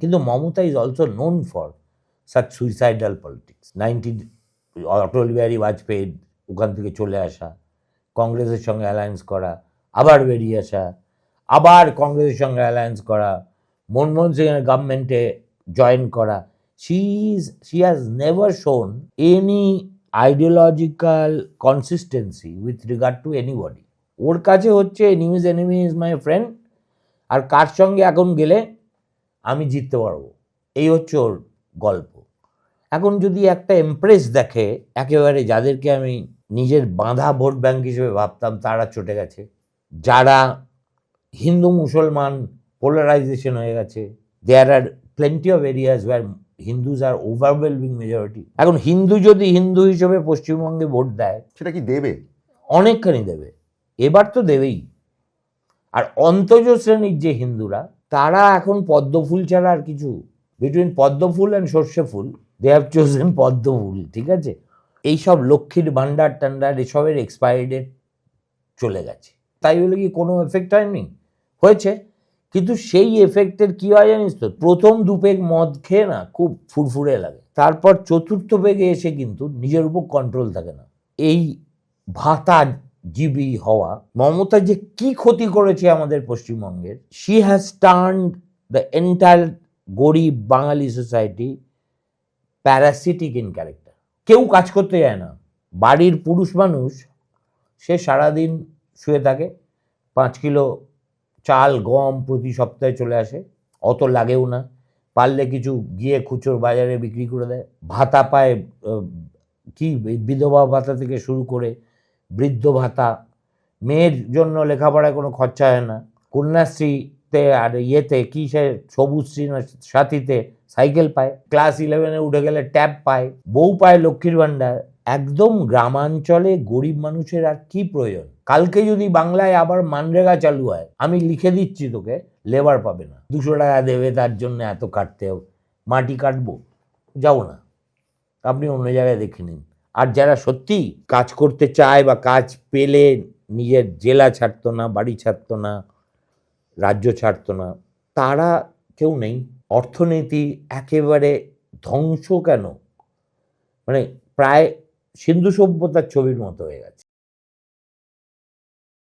কিন্তু Mamata is also known for such suicidal politics. Atal Bihari Vajpayee ওখান থেকে চলে আসা, কংগ্রেসের সঙ্গে অ্যালায়েন্স করা, আবার বেরিয়ে আসা, আবার কংগ্রেসের সঙ্গে অ্যালায়েন্স করা, মনমোহন সিংয়ের গভর্নমেন্টে জয়েন করা। She has never shown any ideological consistency with regard to anybody. ওর কাছে হচ্ছে enemies enemy is my friend, আর কার সঙ্গে এখন গেলে আমি জিততে পারবো, এই হচ্ছে ওর গল্প। এখন যদি একটা এমপ্রেস দেখে, একেবারে যাদেরকে আমি নিজের বাঁধা ভোট ব্যাংক হিসেবে ভাবতাম তারা চটে গেছে, যারা হিন্দু মুসলমান পোলারাইজেশন হয়ে গেছে, there are plenty of areas where Hindus are overwhelming majority. এখন হিন্দু যদি হিন্দু হিসেবে পশ্চিমবঙ্গে ভোট দেয়, সেটা কি দেবে? অনেকখানি দেবে, এবার তো দেবেই। আর অন্তজ শ্রেণীর যে হিন্দুরা, তারা এখন পদ্ম ফুল ছাড়া আর কিছু, বিটুইন পদ্ম ফুল অ্যান্ড সর্ষে ফুল, দে হ্যাভ চোজেন পদ্ম ফুল, ঠিক আছে? এইসব লক্ষ্মীর ভান্ডার টান্ডার এসবের এক্সপায়ারি ডেট চলে গেছে। তাই বলে কি কোনো এফেক্ট হয়নি? হয়েছে, কিন্তু সেই এফেক্টের কী হয় জানিস তো, প্রথম দু পেগ মদ খেয়ে না খুব ফুরফুরে লাগে, তারপর চতুর্থ পেগে এসে কিন্তু নিজের উপর কন্ট্রোল থাকে না। এই ভাতা জীবী হওয়া মমতা যে কি ক্ষতি করেছে আমাদের পশ্চিমবঙ্গের, she has turned the entire গরিব বাঙালি সোসাইটি প্যারাসিটিক ইন ক্যারেক্টার। কেউ কাজ করতে যায় না, বাড়ির পুরুষ মানুষ সে সারাদিন শুয়ে থাকে, 5 কিলো চাল গম প্রতি সপ্তাহে চলে আসে, অত লাগেও না, পারলে কিছু গিয়ে খুচরো বাজারে বিক্রি করে দেয়, ভাতা পায়, কি বিধবা ভাতা থেকে শুরু করে বৃদ্ধ ভাতা, মেয়ের জন্য লেখাপড়ায় কোনো খরচা হয় না, কন্যাশ্রীতে আর ইয়েতে কি সে সবুজ সাথীতে সাইকেল পায়, ক্লাস 11-এ উঠে গেলে ট্যাব পায়, বউ পায় লক্ষ্মীর ভাণ্ডার। একদম গ্রামাঞ্চলে গরিব মানুষের আর কি প্রয়োজন? কালকে যদি বাংলায় আবার মানরেগা চালু হয়, আমি লিখে দিচ্ছি তোকে, লেবার পাবে না, 200 টাকা দেবে, তার জন্য এত কাটতে হবে, মাটি কাটবো, যাও না, আপনি অন্য জায়গায় দেখে নিন। আর যারা সত্যি কাজ করতে চায় বা কাজ পেলে নিজের জেলা ছাড়তো না, বাড়ি ছাড়তো না, রাজ্য ছাড়তো না, তারা কেউ নেই। অর্থনীতি একেবারে ধ্বংস, কেন মানে প্রায় সিন্ধু সভ্যতার ছবির মতো হয়ে গেছে।